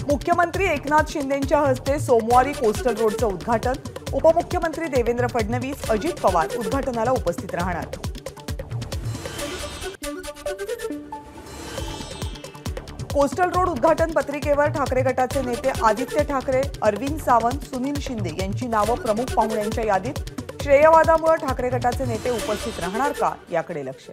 मुख्यमंत्री एकनाथ शिंदेंच्या हस्ते सोमवारी कोस्टल रोडचं उद्घाटन। उपमुख्यमंत्री देवेंद्र फडणवीस, अजित पवार उद्घाटनाला उपस्थित राहणार। कोस्टल रोड उद्घाटन पत्रिकेवर ठाकरे गटाचे नेते आदित्य ठाकरे, अरविंद सावंत, सुनील शिंदे यांची नावं प्रमुख पाहुण्यांच्या यादीत। श्रेयवादामुळे ठाकरे गटाचे नेते उपस्थित राहणार का याकडे लक्ष।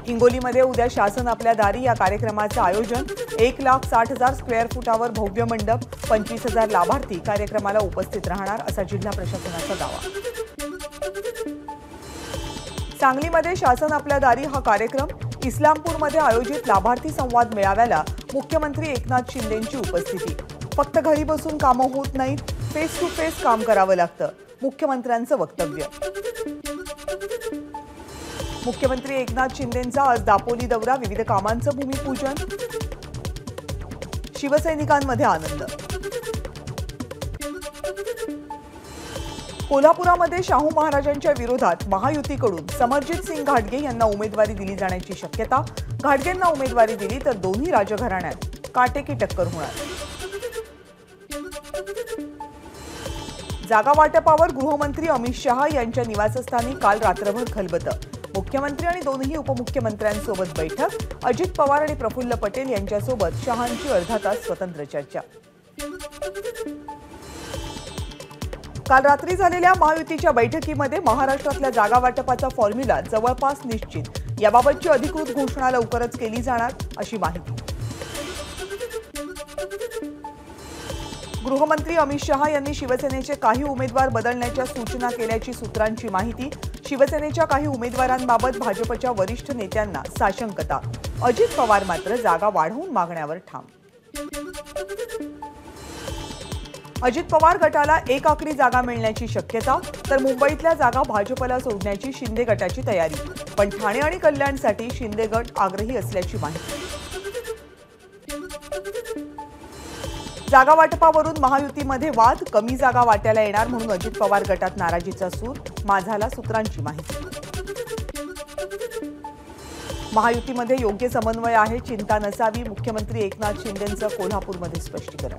हिंगोलीमध्ये उद्या शासन आपल्या दारी या कार्यक्रमाचे आयोजन। 1,60,000 स्क्वेअर फुटावर भव्य मंडप, 25,000 लाभार्थी कार्यक्रमाला उपस्थित राहणार असा जिल्हा प्रशासनाचा दावा। सांगलीमध्ये शासन आपल्या दारी हा कार्यक्रम। इस्लामपूरमध्ये आयोजित लाभार्थी संवाद मेळाव्याला मुख्यमंत्री एकनाथ शिंदेंची उपस्थिती। फक्त घरी बसून कामं होत नाहीत, फेस टू फेस काम करावं लागतं, मुख्यमंत्र्यांचं वक्तव्य। मुख्यमंत्री एकनाथ शिंदेंचा आज दापोली दौरा, विविध कामांचं भूमिपूजन। शिवसैनिकांमध्ये आनंद। कोल्हापुरामध्ये शाहू महाराजांच्या विरोधात महायुतीकडून समरजित सिंग घाटगे यांना उमेदवारी दिली जाण्याची शक्यता। घाटगेंना उमेदवारी दिली तर दोन्ही राजघराण्यात काटेकी टक्कर होणार। जागा वाटपावर गृहमंत्री अमित शहा यांच्या निवासस्थानी काल रात्रभर खलबतं। मुख्यमंत्री आणि दोन्ही उपमुख्यमंत्र्यांसोबत बैठक। अजित पवार आणि प्रफुल्ल पटेल यांच्यासोबत शहांची अर्धा तास स्वतंत्र चर्चा। काल रात्री झालेल्या महायुतीच्या बैठकीमध्ये महाराष्ट्रातल्या जागा वाटपाचा फॉर्म्युला जवळपास निश्चित। याबाबतची अधिकृत घोषणा लवकरच केली जाणार अशी माहिती। गृहमंत्री अमित शहा यांनी शिवसेनेचे काही उमेदवार बदलण्याच्या सूचना केल्याची सूत्रांची माहिती। शिवसेनेच्या काही उमेदवारांबाबत भाजपच्या वरिष्ठ नेत्यांना साशंकता। अजित पवार मात्र जागा वाढवून मागण्यावर ठाम। अजित पवार गटाला एक आकडी जागा मिळण्याची शक्यता, तर मुंबईतल्या जागा भाजपला सोडण्याची शिंदे गटाची तयारी। पण ठाणे आणि कल्याणसाठी शिंदे गट आग्रही असल्याची माहिती। जागा वाटपावरून महायुतीमध्ये वाद, कमी जागा वाट्याला येणार म्हणून अजित पवार गटात नाराजीचा सूर। माझाला सूत्रांची माहिती। महायुतीमध्ये योग्य समन्वय आहे, चिंता नसावी, मुख्यमंत्री एकनाथ शिंदेंचं कोल्हापूरमध्ये स्पष्टीकरण।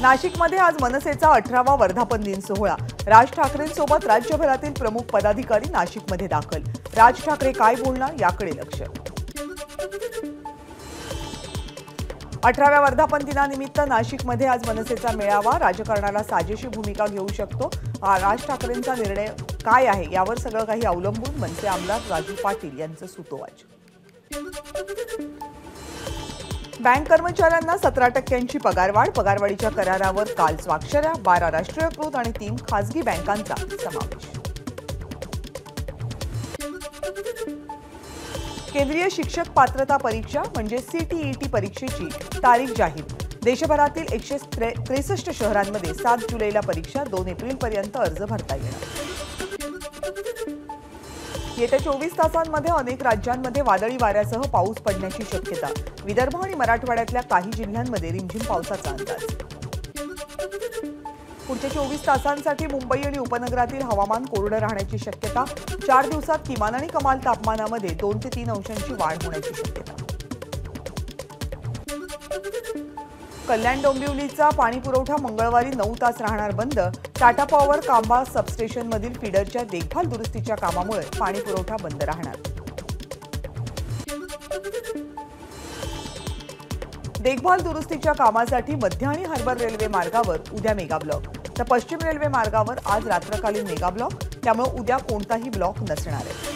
नाशिकमध्ये आज मनसेचा 18वा वर्धापन दिन सोहळा। राज ठाकरेंसोबत राज्यभरातील प्रमुख पदाधिकारी नाशिकमध्ये दाखल। राज ठाकरे काय बोलणार याकडे लक्ष। 18व्या वर्धापन दिनानिमित्त नाशिकमध्ये आज मनसेचा मेळावा। राजकारणाला साजेशी भूमिका घेऊ शकतो, राज ठाकरेंचा निर्णय काय आहे यावर सगळं काही अवलंबून, मनसे आमदार राजू पाटील यांचं सुतोवाच। बँक कर्मचाऱ्यांना 17% पगारवाढ। पगारवाढीच्या करारावर काल स्वाक्षऱ्या। 12 राष्ट्रीयकृत आणि 3 खासगी बँकांचा समावेश। केंद्रीय शिक्षक पात्रता परीक्षा म्हणजे सीटीईटी परीक्षेची तारीख जाहीर। देशभरातील 163 शहरांमध्ये 7 जुलैला परीक्षा, 2 एप्रिलपर्यंत अर्ज भरता येणार। येत्या 24 तासांमध्ये अनेक राज्यांमध्ये वादळी वाऱ्यासह पाऊस पडण्याची शक्यता। विदर्भ आणि मराठवाड्यातल्या काही जिल्ह्यांमध्ये रिमझिम पावसाचा अंदाज। पुढच्या 24 तासांसाठी मुंबई आणि उपनगरातील हवामान कोरडं राहण्याची शक्यता। 4 दिवसात किमान आणि कमाल तापमानामध्ये 2 ते 3 अंशांची वाढ होण्याची शक्यता। कल्याण डोंबिवलीचा पाणी पुरवठा मंगळवारी 9 तास राहणार बंद। टाटा पॉवर कांबा सबस्टेशनमधील फीडरच्या देखभाल दुरुस्तीच्या कामामुळे पाणी पुरवठा बंद राहणार। देखभाल दुरुस्तीच्या कामासाठी मध्य आणि हार्बर रेल्वे मार्गावर उद्या मेगा ब्लॉक, तर पश्चिम रेल्वे मार्गावर आज रात्रकालीन मेगा ब्लॉक, त्यामुळे उद्या कोणताही ब्लॉक नसणार आहे।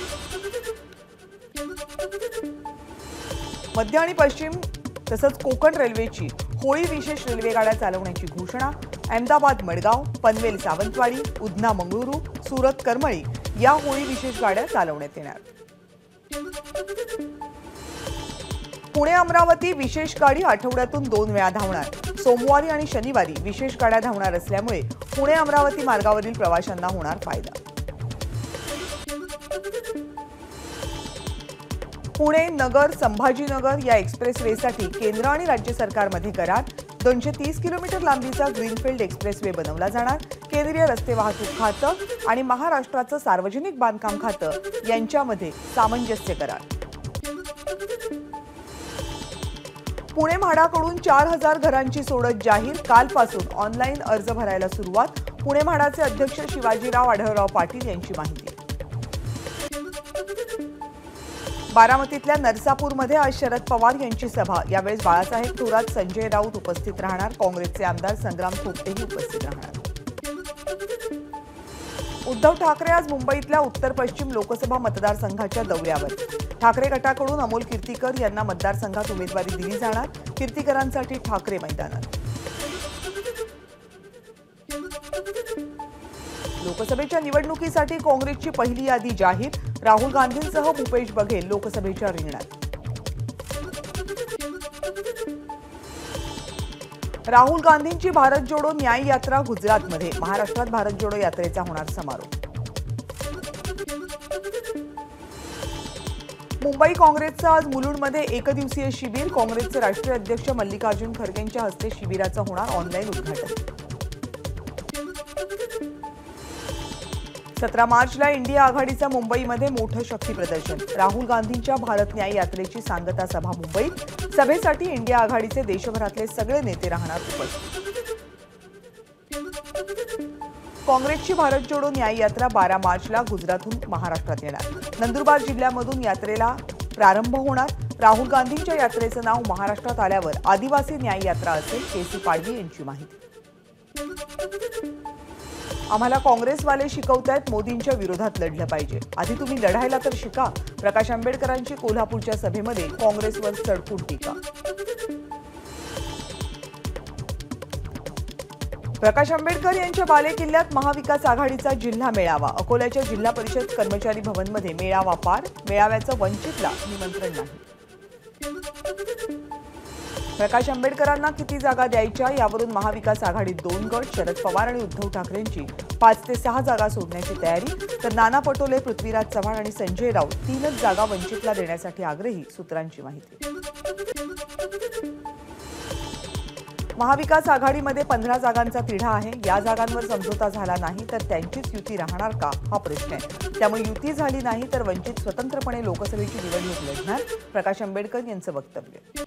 मध्य आणि पश्चिम तसंच कोकण रेल्वेची होळी विशेष रेल्वे गाड्या चालवण्याची घोषणा। अहमदाबाद मडगाव, पनवेल सावंतवाडी, उधना मंगळुरू, सुरत करमळी या होळी विशेष गाड्या चालवण्यात येणार। पुणे अमरावती विशेष गाडी आठवड्यातून 2 वेळा धावणार। सोमवारी आणि शनिवारी विशेष गाड्या धावणार असल्यामुळे पुणे अमरावती मार्गावरील प्रवाशांना होणार फायदा। पुणे नगर संभाजीनगर या एक्सप्रेसवेसाठी केंद्र आणि राज्य सरकारमध्ये करार। 230 किलोमीटर लांबीचा ग्रीनफील्ड एक्सप्रेसवे बनवला जाणार। केंद्रीय रस्ते वाहतूक खातं आणि महाराष्ट्राचं सार्वजनिक बांधकाम खातं यांच्यामध्ये सामंजस्य करार. पुणे म्हाडाकडून 4000 घरांची सोडत जाहीर. कालपासून ऑनलाईन अर्ज भरायला सुरुवात. पुणे म्हाडाचे अध्यक्ष शिवाजीराव आढळराव पाटील यांची माहिती. बारामतीतल्या नरसापूरमध्ये आज शरद पवार यांची सभा. यावेळी बाळासाहेब थोरात, संजय राऊत उपस्थित राहणार. काँग्रेसचे आमदार संग्राम थोपटेही उपस्थित राहणार. उद्धव ठाकरे आज मुंबईतल्या उत्तर पश्चिम लोकसभा मतदारसंघाच्या दौऱ्यावर. ठाकरे गटाकडून अमोल कीर्तीकर यांना मतदारसंघात उमेदवारी दिली जाणार. कीर्तीकरांसाठी ठाकरे मैदानात. लोकसभेच्या निवडणुकीसाठी काँग्रेसची पहिली यादी जाहीर. राहुल गांधींसह भूपेश बघेल लोकसभेच्या रिंगणात. राहुल गांधींची भारत जोडो न्याय यात्रा गुजरातमध्ये. महाराष्ट्रात भारत जोडो यात्रेचा होणार समारोप. मुंबई काँग्रेसचं आज मुलुंडमध्ये एकदिवसीय शिबिर. काँग्रेसचे राष्ट्रीय अध्यक्ष मल्लिकार्जुन खरगेंच्या हस्ते शिबिराचं होणार ऑनलाईन उद्घाटन. 17 मार्चला इंडिया आघाडीचं मुंबईमध्ये मोठं शक्ती प्रदर्शन. राहुल गांधींच्या भारत न्याय यात्रेची सांगता सभा मुंबईत. सभेसाठी इंडिया आघाडीचे देशभरातले सगळे नेते राहणार उपस्थित. काँग्रेसची भारत जोडो न्याय यात्रा 12 मार्चला गुजरातहून महाराष्ट्रात येणार. नंदुरबार जिल्ह्यामधून यात्रेला प्रारंभ होणार. राहुल गांधींच्या यात्रेचं नाव महाराष्ट्रात आल्यावर आदिवासी न्याय यात्रा असेल. केसी पाडवी यांची माहिती. आम्हाला काँग्रेसवाले शिकवतायत मोदींच्या विरोधात लढलं पाहिजे. आधी तुम्ही लढायला तर शिका. प्रकाश आंबेडकरांची कोल्हापूरच्या सभेमध्ये काँग्रेसवर सडकून टीका. प्रकाश आंबेडकर यांच्या बालेकिल्ल्यात महाविकास आघाडीचा जिल्हा मेळावा. अकोल्याच्या जिल्हा परिषद कर्मचारी भवनमध्ये मेळावा पार. मेळाव्याचं वंचितला निमंत्रण नाही. प्रकाश आंबेडकरांना किती जागा द्यायच्या यावरून महाविकास आघाडीत 2 गट. शरद पवार आणि उद्धव ठाकरेंची 5 ते 6 जागा सोडण्याची तयारी. तर नाना पटोले, पृथ्वीराज चव्हाण आणि संजय राऊत 3च जागा वंचितला देण्यासाठी आग्रही. सूत्रांची माहिती. महाविकास आघाडीमध्ये 15 जागांचा तिढा आहे. या जागांवर समझोता झाला नाही तर त्यांचीच युती राहणार का हा प्रश्न आहे. त्यामुळे युती झाली नाही तर वंचित स्वतंत्रपणे लोकसभेची निवडणूक लढणार. प्रकाश आंबेडकर यांचं वक्तव्य.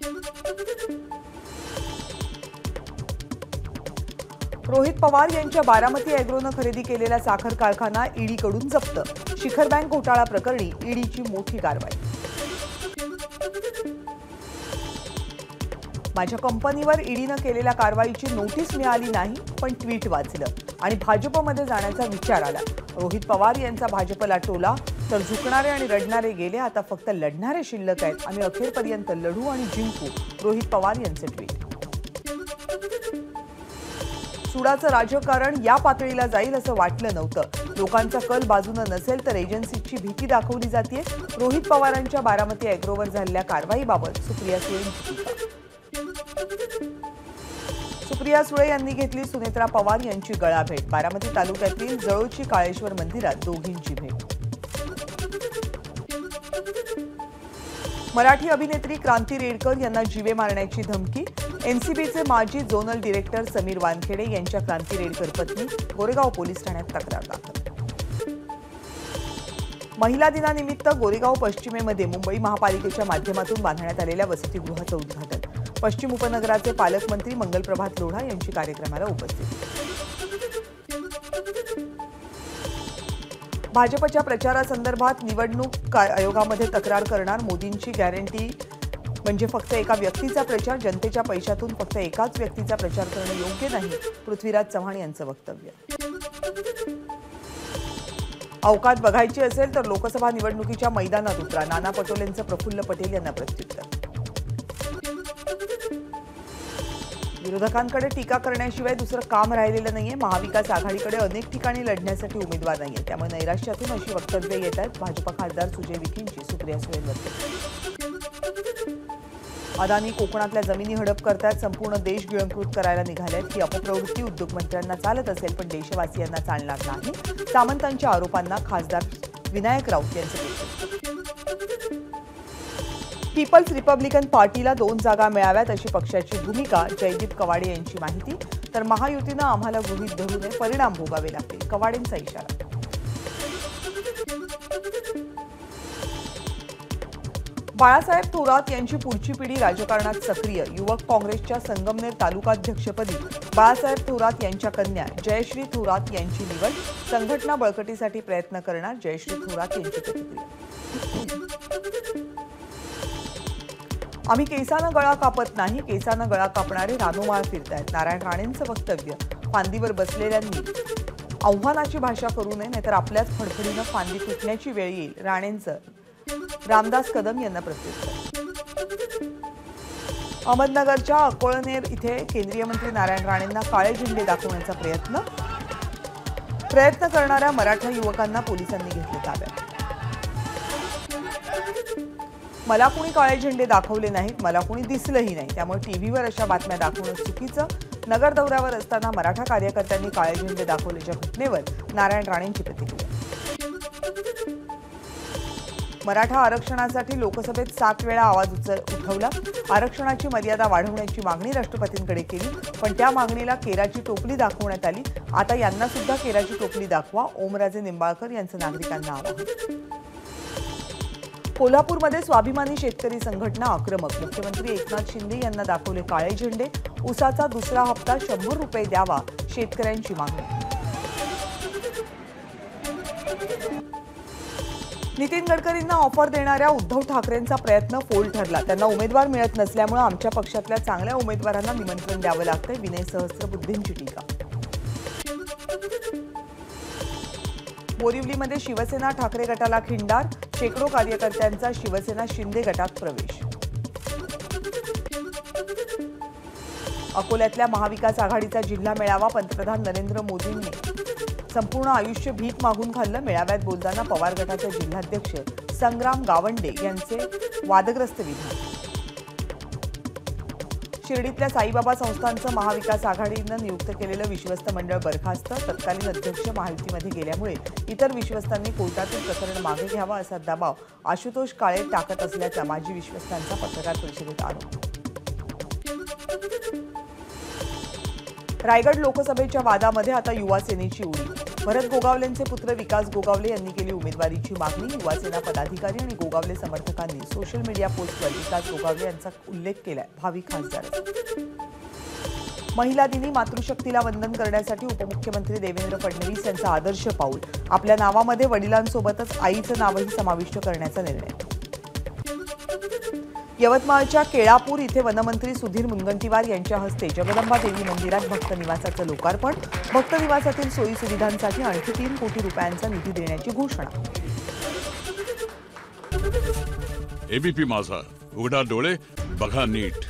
रोहित पवार यांच्या बारामती अॅग्रोनं खरेदी केलेला साखर कारखाना ईडीकडून जप्त. शिखर बँक घोटाळा प्रकरणी ईडीची मोठी कारवाई. माझ्या कंपनीवर ईडीनं केलेल्या कारवाईची नोटीस मिळाली नाही पण ट्विट वाचलं आणि भाजपमध्ये जाण्याचा विचार आला. रोहित पवार यांचा भाजपला टोला. तर झुकणारे आणि रडणारे गेले, आता फक्त लढणारे शिल्लक आहेत. आम्ही अखेरपर्यंत लढू आणि जिंकू. रोहित पवार यांचं ट्विट. सुडाचं राजकारण या पातळीला जाईल असं वाटलं नव्हतं. लोकांचा कल बाजूनं नसेल तर एजन्सीची भीती दाखवली जाते. रोहित पवारांच्या बारामती अॅग्रोवर झालेल्या कारवाईबाबत सुप्रिया सुळेंची टीका. सुप्रिया सुळे यांनी घेतली सुनेत्रा पवार यांची गळाभेट. बारामती तालुक्यातील जळोची काळेश्वर मंदिरात दोघींची भेट. मराठी अभिनेत्री क्रांती रेडकर यांना जीवे मारण्याची धमकी. एनसीबीचे माजी झोनल डिरेक्टर समीर वानखेडे यांच्या क्रांती रेडकर पत्नी. गोरेगाव पोलीस ठाण्यात तक्रार दाखल. महिला दिनानिमित्त गोरेगाव पश्चिमेमध्ये मुंबई महापालिकेच्या माध्यमातून बांधण्यात आलेल्या वसतिगृहाचं उद्घाटन. पश्चिम उपनगराचे पालकमंत्री मंगलप्रभात लोढा यांची कार्यक्रमाला उपस्थिती. भाजपच्या प्रचारासंदर्भात निवडणूक आयोगामध्ये तक्रार करणार. मोदींची गॅरंटी म्हणजे फक्त एका व्यक्तीचा प्रचार. जनतेच्या पैशातून फक्त एकाच व्यक्तीचा प्रचार करणं योग्य नाही. पृथ्वीराज चव्हाण यांचं वक्तव्य. अवकात बघायची असेल तर लोकसभा निवडणुकीच्या मैदानात उतरा. नाना पटोलेंचं प्रफुल्ल पटेल यांना प्रत्युत्तर. विरोधकांकडे टीका करण्याशिवाय दुसरं काम राहिलेलं नाहीये. महाविकास आघाडीकडे अनेक ठिकाणी लढण्यासाठी उमेदवार नाहीये. त्यामुळे नैराश्यातून अशी वक्तव्य येत आहेत. भाजप खासदार सुजय विखेंची सुप्रिया सुळेंवर. अदानी कोकणातल्या जमिनी हडप करतात. संपूर्ण देश गिळंकृत करायला निघालेत. ही अपप्रवृत्ती उद्योगमंत्र्यांना चालत असेल पण देशवासियांना चालणार नाही. सामंतांच्या आरोपांना खासदार विनायक राऊत यांचं प्रत्युत्तर. पीपल्स रिपब्लिकन पार्टीला 2 जागा मिळाव्यात अशी पक्षाची भूमिका. जयदीप कवाडे यांची माहिती. तर महायुतीनं आम्हाला गृहीत धरू नये, परिणाम भोगावे लागतील, कवाडेंचा इशारा. बाळासाहेब थोरात यांची पुढची पिढी राजकारणात सक्रिय. युवक काँग्रेसच्या संगमनेर तालुकाध्यक्षपदी बाळासाहेब थोरात यांच्या कन्या जयश्री थोरात यांची निवड. संघटना बळकटीसाठी प्रयत्न करणार, जयश्री थोरात यांची प्रतिक्रिया. आम्ही केसानं गळा कापत नाही, केसानं गळा कापणारे रानोमाळ फिरतायत, नारायण राणेंचं वक्तव्य. फांदीवर बसलेल्यांनी आव्हानाची भाषा करू नये, नाहीतर आपल्याच फडफडीनं फांदी तुटण्याची वेळ येईल, राणेंचं रामदास कदम यांना प्रत्युत्तर. अहमदनगरच्या अकोळनेर इथे केंद्रीय मंत्री नारायण राणेंना काळे झेंडे दाखवण्याचा प्रयत्न करणाऱ्या मराठा युवकांना पोलिसांनी घेतले ताब्यात. मला कुणी काळे झेंडे दाखवले नाहीत, मला कुणी दिसलंही नाही, त्यामुळे टीव्हीवर अशा बातम्या दाखवणं चुकीचं. नगर दौऱ्यावर असताना मराठा कार्यकर्त्यांनी काळे झेंडे दाखवल्याच्या घटनेवर नारायण राणेंची प्रतिक्रिया. मराठा आरक्षणासाठी लोकसभेत 7 वेळा आवाज उठवला. आरक्षणाची मर्यादा वाढवण्याची मागणी राष्ट्रपतींकडे केली, पण त्या मागणीला केराची टोपली दाखवण्यात आली. आता यांना सुद्धा केराची टोपली दाखवा, ओमराजे निंबाळकर यांचं नागरिकांना आवाहन. कोल्हापूरमध्ये स्वाभिमानी शेतकरी संघटना आक्रमक. मुख्यमंत्री एकनाथ शिंदे यांना दाखवले काळे झेंडे. ऊसाचा दुसरा हप्ता 100 रुपये द्यावा, शेतकऱ्यांची मागणी. नितीन गडकरींना ऑफर देणाऱ्या उद्धव ठाकरेंचा प्रयत्न फोल ठरला. त्यांना उमेदवार मिळत नसल्यामुळे आमच्या पक्षातल्या चांगल्या उमेदवारांना निमंत्रण द्यावं लागतंय, विनय सहस्त्रबुद्धेंची टीका. बोरिवलीमध्ये शिवसेना ठाकरे गटाला खिंडार. शेकडो कार्यकर्त्यांचा शिवसेना शिंदे गटात प्रवेश. अकोल्यातल्या महाविकास आघाडीचा जिल्हा मेळावा. पंतप्रधान नरेंद्र मोदींनी संपूर्ण आयुष्य भीक मागून खाल्लं. मेळाव्यात बोलताना पवार गटाचे जिल्हाध्यक्ष संग्राम गावंडे यांचे वादग्रस्त विधान. शिर्डीतल्या साईबाबा संस्थांचं महाविकास आघाडीनं नियुक्त केलेलं विश्वस्त मंडळ बरखास्त. तत्कालीन अध्यक्ष महायुतीमध्ये गेल्यामुळे इतर विश्वस्तांनी कोर्टातील प्रकरण मागे घ्यावं असा दबाव आशुतोष काळे टाकत असल्याचा माजी विश्वस्तांचा पत्रकार परिषदेत आरोप. रायगड लोकसभेच्या वादामध्ये आता युवा सेनेची उडी. भरत गोगावलेंचे पुत्र विकास गोगावले यांनी केली उमेदवारीची मागणी. युवासेना पदाधिकारी आणि गोगावले समर्थकांनी सोशल मीडिया पोस्टवर विकास गोगावले यांचा उल्लेख केलाय. भावी खासदार. महिला दिनी मातृशक्तीला वंदन करण्यासाठी उपमुख्यमंत्री देवेंद्र फडणवीस यांचा आदर्श पाऊल. आपल्या नावामध्ये वडिलांसोबतच आईचं नावही समाविष्ट करण्याचा निर्णय. यवतमाळच्या केळापूर इथे वनमंत्री सुधीर मुनगंटीवार यांच्या हस्ते जगदंबा देवी मंदिरात भक्त निवासाचं लोकार्पण. भक्त निवासातील सोयी सुविधांसाठी आणखी 3 कोटी रुपयांचा निधी देण्याची घोषणा. एबीपी माझा, उघडा डोळे बघा नीट.